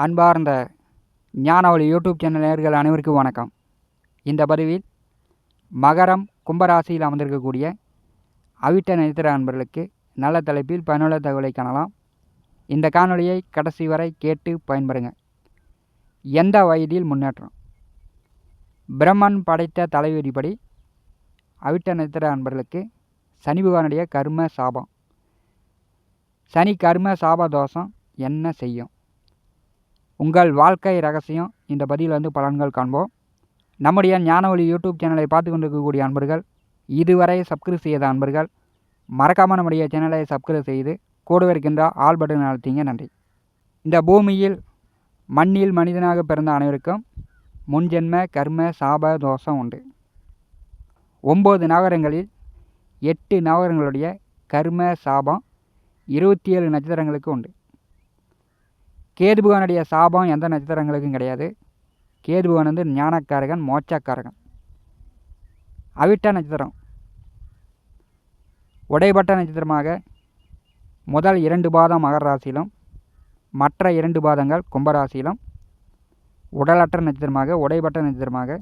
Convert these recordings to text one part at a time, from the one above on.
அன்பார்ந்த ஞானவழி YouTube channel நேயர்கள் அனைவருக்கும் வணக்கம். இந்த பதிவில் மகரம் கும்பராசியில் அமர்ந்திருக்கக்கூடிய அவிட்ட நட்சத்திர அன்பர்களுக்கு நல்ல தலைப்பில் பயனுள்ள தகவலை காணலாம். இந்த காணொலியை கடைசி வரை கேட்டு பயன்பெறுங்க. எந்த வயதில் முன்னேற்றம்? பிரம்மன் படைத்த தலைவிதிப்படி அவிட்ட நட்சத்திர அன்பர்களுக்கு சனி பகவானுடைய கர்ம சாபம். சனி கர்ம சாப தோஷம் என்ன செய்யும்? உங்கள் வாழ்க்கை ரகசியம். இந்த பதிவில் பலன்கள் காண்போம். நம்முடைய ஞானவழி யூடியூப் சேனலை பார்த்து கொண்டிருக்கக்கூடிய அன்பர்கள், இதுவரை சப்ஸ்கிரைப் செய்த அன்பர்கள் மறக்காமல் நம்முடைய சேனலை சப்ஸ்கிரைப் செய்து கூடவே இருக்கின்ற ஆல் பட்டன் அழுத்திங்க. நன்றி. இந்த பூமியில் மண்ணில் மனிதனாக பிறந்த அனைவருக்கும் முன்ஜென்ம கர்ம சாப தோஷம் உண்டு. 9 நவகரங்களில் 8 நவகரங்களுடைய கர்ம சாபம் 27 நட்சத்திரங்களுக்கு உண்டு. கேது பகவானுடைய சாபம் எந்த நட்சத்திரங்களுக்கும் கிடையாது. கேது பகவான் ஞானக்காரகன், மோட்சக்காரகன். அவிட்ட நட்சத்திரம் உடைபட்ட நட்சத்திரமாக முதல் 2 பாதம் மகர ராசியிலும் மற்ற 2 பாதங்கள் கும்பராசியிலும் உடலற்ற நட்சத்திரமாக உடைபட்ட நட்சத்திரமாக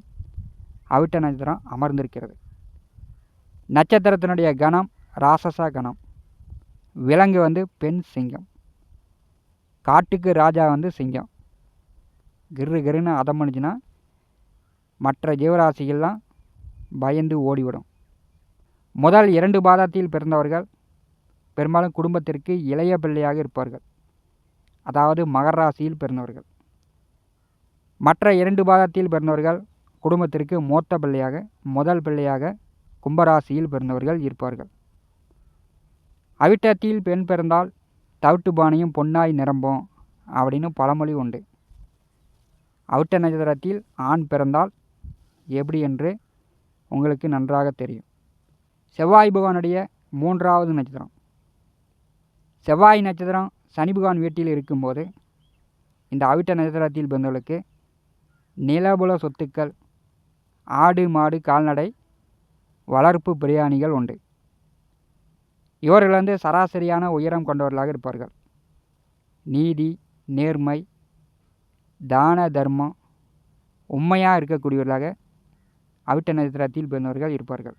அவிட்ட நட்சத்திரம் அமர்ந்திருக்கிறது. நட்சத்திரத்தினுடைய கணம் ராசச கணம். விலங்கு பெண் சிங்கம். காட்டுக்கு ராஜா சிங்கம். கிருன்னு அதம் பண்ணிச்சுன்னா மற்ற ஜீவராசிகள்லாம் பயந்து ஓடிவிடும். முதல் 2 பாதத்தில் பிறந்தவர்கள் பெரும்பாலும் குடும்பத்திற்கு இளைய பிள்ளையாக இருப்பார்கள். அதாவது மகர ராசியில் பிறந்தவர்கள். மற்ற 2 பாதத்தில் பிறந்தவர்கள் குடும்பத்திற்கு மூத்த பிள்ளையாக, முதல் பிள்ளையாக கும்பராசியில் பிறந்தவர்கள் இருப்பார்கள். அவிட்டத்தில் பெண் பிறந்தால் தவிட்டு பானையும் பொன்னாய் நிரம்பும் அப்படின்னு பழமொழி உண்டு. அவிட்ட நட்சத்திரத்தில் ஆண் பிறந்தால் எப்படி என்று உங்களுக்கு நன்றாக தெரியும். செவ்வாய் பகவானுடைய 3வது நட்சத்திரம். செவ்வாய் நட்சத்திரம் சனி பகவான் வீட்டில் இருக்கும்போது இந்த அவிட்ட நட்சத்திரத்தில் பிறந்தவர்களுக்கு நிலபுல சொத்துக்கள், ஆடு மாடு கால்நடை வளர்ப்பு பிரியாணிகள் உண்டு. இவர்கள் சராசரியான உயரம் கொண்டவர்களாக இருப்பார்கள். நீதி, நேர்மை, தான தர்மம், உண்மையாக இருக்கக்கூடியவர்களாக அவிட்ட நட்சத்திரத்தில் பிறந்தவர்கள் இருப்பார்கள்.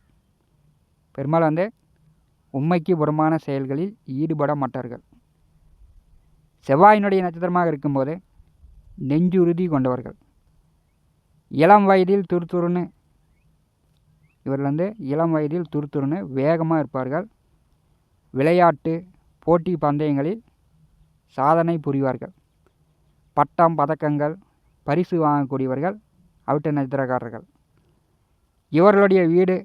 பெரும்பாலும் உண்மைக்கு புறமான செயல்களில் ஈடுபட மாட்டார்கள். செவ்வாயினுடைய நட்சத்திரமாக இருக்கும்போது நெஞ்சுறுதி கொண்டவர்கள். இளம் வயதில் துருத்துருன்னு இவர்கள் இளம் வயதில் துருத்துருன்னு வேகமாக இருப்பார்கள். விளையாட்டு போட்டி பந்தயங்களில் சாதனை புரிவார்கள். பட்டம் பதக்கங்கள் பரிசு வாங்கக்கூடியவர்கள் அவிட்ட நட்சத்திரக்காரர்கள். இவர்களுடைய வீடு,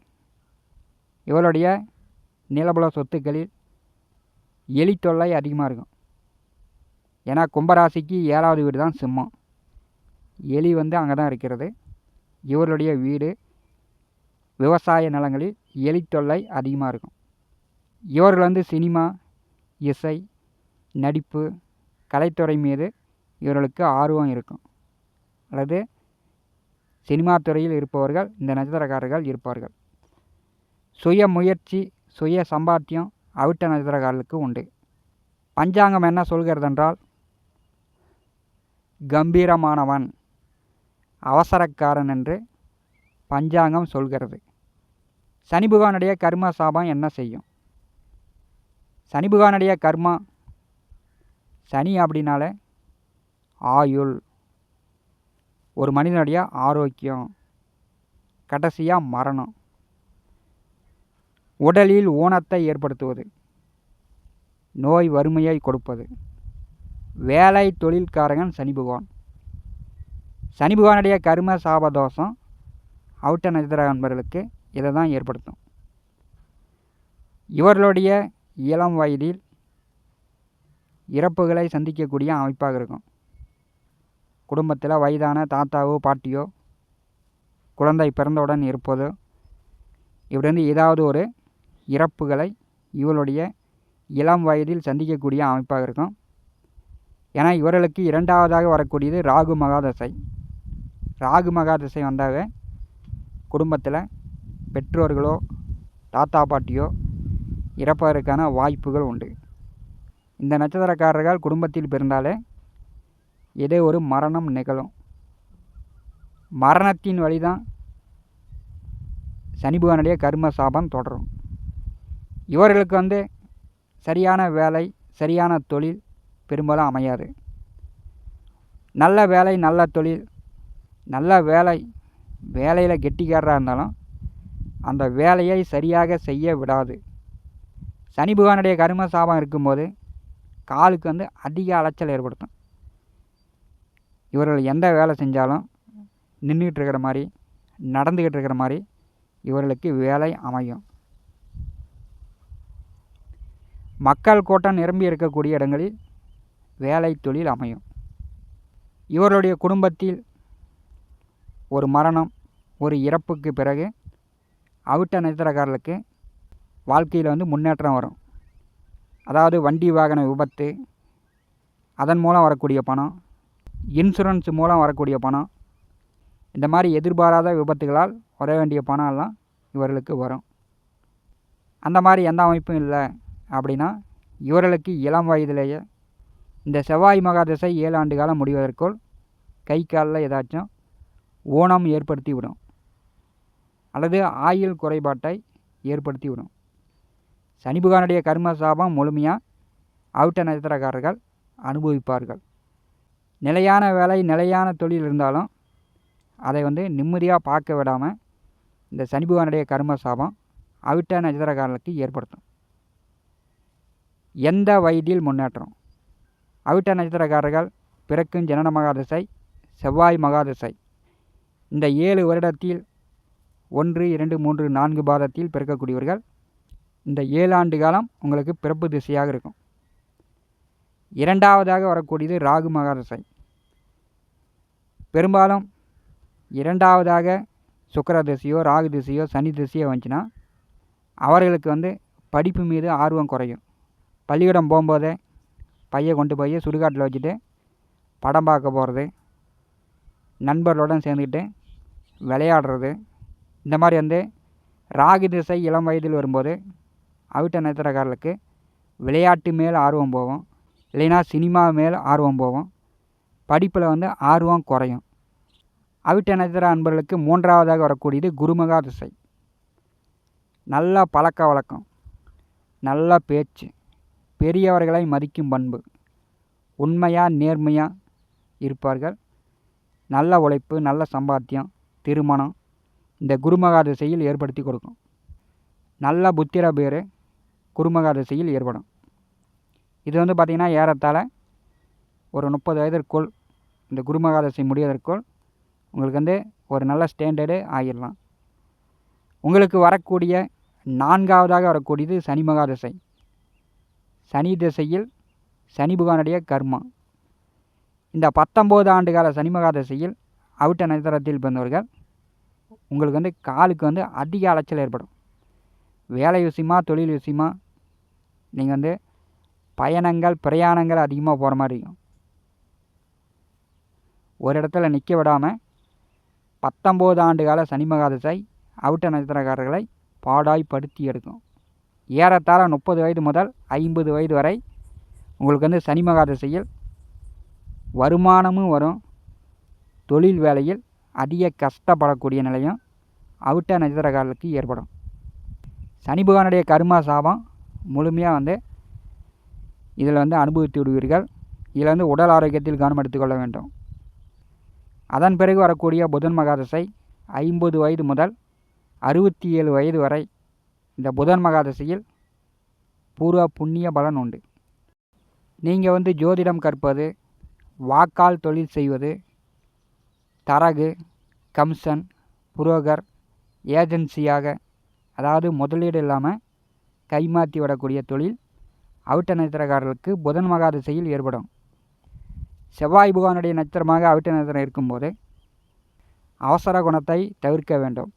இவருடைய நிலபுல சொத்துக்களில் எலி தொல்லை அதிகமாக இருக்கும். ஏன்னா கும்பராசிக்கு 7வது வீடு தான் சிம்மம். எலி அங்கே தான் இருக்கிறது. இவர்களுடைய வீடு விவசாய நிலங்களில் எலி தொல்லை அதிகமாக இருக்கும். இவர்கள் சினிமா, இசை, நடிப்பு, கலைத்துறை மீது இவர்களுக்கு ஆர்வம் இருக்கும். அல்லது சினிமா துறையில் இருப்பவர்கள் இந்த நட்சத்திரக்காரர்கள் இருப்பார்கள். சுய முயற்சி, சுய சம்பாத்தியம் அவிட்ட நட்சத்திரக்காரர்களுக்கு உண்டு. பஞ்சாங்கம் என்ன சொல்கிறதென்றால், கம்பீரமானவன், அவசரக்காரன் என்று பஞ்சாங்கம் சொல்கிறது. சனி பகவானுடைய கர்ம சாபம் என்ன செய்யும்? சனி பகவானுடைய கர்மா, சனி அப்படின்னாலே ஆயுள், ஒரு மனிதனுடைய ஆரோக்கியம், கடைசியாக மரணம், உடலில் ஊனத்தை ஏற்படுத்துவது, நோய் வறுமையை கொடுப்பது. வேலை தொழில்காரகன் சனி பகவான். சனி பகவானுடைய கர்ம சாபதோஷம் அவிட்ட நட்சத்திர அன்பர்களுக்கு இதை தான் ஏற்படுத்தும். இவர்களுடைய இளம் வயதில் இறப்புகளை சந்திக்கக்கூடிய அமைப்பாக இருக்கும். குடும்பத்தில் வயதான தாத்தாவோ பாட்டியோ குழந்தை பிறந்தவுடன் இருப்பதோ இப்படி ஏதாவது ஒரு இறப்புகளை இவர்களுடைய இளம் வயதில் சந்திக்கக்கூடிய அமைப்பாக இருக்கும். ஏன்னா இவர்களுக்கு 2வதாக வரக்கூடியது ராகு மகாதசை. ராகு மகாதசை வந்தாவே குடும்பத்தில் பெற்றோர்களோ தாத்தா பாட்டியோ இறப்பதற்கான வாய்ப்புகள் உண்டு. இந்த நட்சத்திரக்காரர்கள் குடும்பத்தில் பிறந்தாலே ஏதோ ஒரு மரணம் நிகழும். மரணத்தின் வழி தான் சனி பகவானுடைய கர்ம சாபம் தொடரும். இவர்களுக்கு சரியான வேலை, சரியான தொழில் பெரும்பாலும் அமையாது. நல்ல வேலை, நல்ல தொழில், நல்ல வேலையில் கெட்டிக்காரராக இருந்தாலும் அந்த வேலையை சரியாக செய்ய விடாது. சனி பகவானுடைய கர்ம சாபம் இருக்கும்போது காலுக்கு அதிக அலைச்சல் ஏற்படுத்தும். இவர்கள் எந்த வேலை செஞ்சாலும் நின்றுக்கிட்டு இருக்கிற மாதிரி, நடந்துக்கிட்டு இருக்கிற மாதிரி இவர்களுக்கு வேலை அமையும். மக்கள் கூட்டம் நிரம்பி இருக்கக்கூடிய இடங்களில் வேலை தொழில் அமையும். இவர்களுடைய குடும்பத்தில் ஒரு மரணம், ஒரு இறப்புக்கு பிறகு அவிட்ட நட்சத்திரக்காரர்களுக்கு வாழ்க்கையில் முன்னேற்றம் வரும். அதாவது வண்டி வாகன விபத்து, அதன் மூலம் வரக்கூடிய பணம், இன்சூரன்ஸ் மூலம் வரக்கூடிய பணம், இந்த மாதிரி எதிர்பாராத விபத்துகளால் வர வேண்டிய பணம் எல்லாம் இவர்களுக்கு வரும். அந்த மாதிரி எந்த அமைப்பும் இல்லை அப்படின்னா இவர்களுக்கு இளம் வயதிலேயே இந்த செவ்வாய் மகாதசை 7 ஆண்டு காலம் முடிவதற்குள் கை காலில் ஏதாச்சும் ஊனம் ஏற்படுத்தி விடும் அல்லது ஆயுள் குறைபாட்டை ஏற்படுத்தி விடும். சனி பகவானுடைய கர்ம சாபம் முழுமையாக அவிட்ட நட்சத்திரக்காரர்கள் அனுபவிப்பார்கள். நிலையான வேலை, நிலையான தொழில் இருந்தாலும் அதை நிம்மதியாக பார்க்க விடாமல் இந்த சனி பகவானுடைய கர்ம சாபம் அவிட்ட நட்சத்திரக்காரர்களுக்கு ஏற்படுத்தும். எந்த வயதில் முன்னேற்றம்? அவிட்ட நட்சத்திரக்காரர்கள் பிறக்கும் ஜனன மகாதசை, செவ்வாய் மகாதசை, இந்த 7 வருடத்தில் 1, 2, 3, 4 பாதத்தில் பிறக்கக்கூடியவர்கள் இந்த 7 ஆண்டு காலம் உங்களுக்கு பிறப்பு திசையாக இருக்கும். இரண்டாவதாக வரக்கூடியது ராகு மகாதசை. பெரும்பாலும் இரண்டாவதாக சுக்கிர திசையோ, ராகு திசையோ, சனி திசையோ வந்துச்சுன்னா அவர்களுக்கு படிப்பு மீது ஆர்வம் குறையும். பள்ளிக்கூடம் போகும்போதே பையை கொண்டு போய் சுடுகாட்டில் வச்சுட்டு படம் பார்க்க போகிறது, நண்பர்களுடன் சேர்ந்துக்கிட்டு விளையாடுறது, இந்த மாதிரி ராகு திசை இளம் வயதில் வரும்போது அவிட்ட நட்சத்திரக்காரர்களுக்கு விளையாட்டு மேல் ஆர்வம் போகும், இல்லைன்னா சினிமா மேல் ஆர்வம் போகும், படிப்பில் ஆர்வம் குறையும். அவிட்ட நட்சத்திர அன்பர்களுக்கு மூன்றாவதாக வரக்கூடியது குருமகா திசை. நல்ல பழக்க வழக்கம், நல்ல பேச்சு, பெரியவர்களை மதிக்கும் பண்பு, உண்மையாக நேர்மையாக இருப்பார்கள். நல்ல உழைப்பு, நல்ல சம்பாத்தியம், திருமணம் இந்த குருமகா திசையில் ஏற்படுத்தி கொடுக்கும். நல்ல புத்திர பேர் குருமகா திசையில் ஏற்படும். இது பார்த்திங்கன்னா ஏறத்தாழ ஒரு 30 வயதிற்குள் இந்த குருமகா திசை முடிவதற்குள் உங்களுக்கு ஒரு நல்ல ஸ்டாண்டர்டு ஆகிடலாம். உங்களுக்கு வரக்கூடிய 4ஆவதாக வரக்கூடியது சனி மகா திசை. சனி திசையில் சனி பகவானுடைய கர்மா. இந்த 19 ஆண்டு கால சனி மகா திசையில் அவிட்ட நட்சத்திரத்தில் பிறந்தவர்கள் உங்களுக்கு காலுக்கு அதிக அலைச்சல் ஏற்படும். வேலை விஷயமா, தொழில் விஷயமா நீங்கள் பயணங்கள், பிரயாணங்கள் அதிகமாக போகிற மாதிரி இருக்கும். ஒரு இடத்துல நிற்க விடாமல் 19 ஆண்டு கால சனி மகா திசை அவிட்ட நட்சத்திரக்காரர்களை பாடாய்படுத்தி எடுக்கும். ஏறத்தாழ 30 வயது முதல் 50 வயது வரை உங்களுக்கு சனி மகா திசையில் வருமானமும் வரும், தொழில் வேலையில் அதிக கஷ்டப்படக்கூடிய நிலையும் அவிட்ட நட்சத்திரக்காரர்களுக்கு ஏற்படும். சனி பகவானுடைய கர்மா சாபம் முழுமையாக இதில் அனுபவித்து விடுவீர்கள். இதில் உடல் ஆரோக்கியத்தில் கவனம் எடுத்துக்கொள்ள வேண்டும். அதன் பிறகு வரக்கூடிய புதன் மகாதசை 50 வயது முதல் 67 வயது வரை இந்த புதன் மகாதசையில் பூர்வ புண்ணிய பலன் உண்டு. நீங்கள் ஜோதிடம் கற்பது, வாக்கால் தொழில் செய்வது, தரகு, கமிஷன், புரோக்கர், ஏஜென்சியாக, அதாவது முதலீடு இல்லாமல் கைமாற்றி விடக்கூடிய தொழில் அவிட்ட நட்சத்திரக்காரர்களுக்கு புதன் மகாதசையில் ஏற்படும். செவ்வாய் பகவானுடைய நட்சத்திரமாக அவிட்ட நட்சத்திரம் இருக்கும்போது அவசர குணத்தை தவிர்க்க வேண்டும்,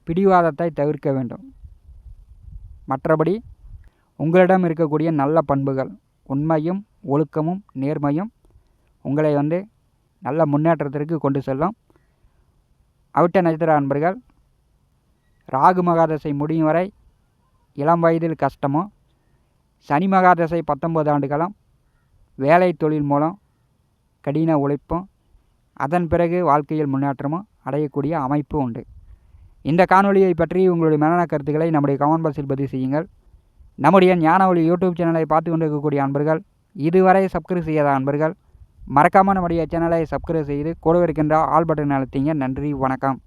பிடிவாதத்தை தவிர்க்க வேண்டும். மற்றபடி உங்களிடம் இருக்கக்கூடிய நல்ல பண்புகள், உண்மையும் ஒழுக்கமும் நேர்மையும் உங்களை நல்ல முன்னேற்றத்திற்கு கொண்டு செல்லும். அவிட்ட நட்சத்திர அன்பர்கள் ராகு மகாதசை முடியும் வரை இளம் வயதில் கஷ்டமும், சனி மகாதசை 19 ஆண்டு காலம் வேலை தொழில் மூலம் கடின உழைப்பும் அதன் பிறகு வாழ்க்கையில் முன்னேற்றமும் அடையக்கூடிய அமைப்பு உண்டு. இந்த காணொலியை பற்றி உங்களுடைய மேலான கருத்துக்களை நம்முடைய கமெண்ட் பாக்ஸில் பதிவு செய்யுங்கள். நம்முடைய ஞான ஒளி யூடியூப் சேனலை பார்த்து கொண்டிருக்கக்கூடிய அன்பர்கள், இதுவரை சப்ஸ்கிரைப் செய்யாத அன்பர்கள் மறக்காமல் நம்முடைய சேனலை சப்ஸ்கிரைப் செய்து கூட இருக்கின்ற ஆல் பட்டன் அழுத்திங்க. நன்றி, வணக்கம்.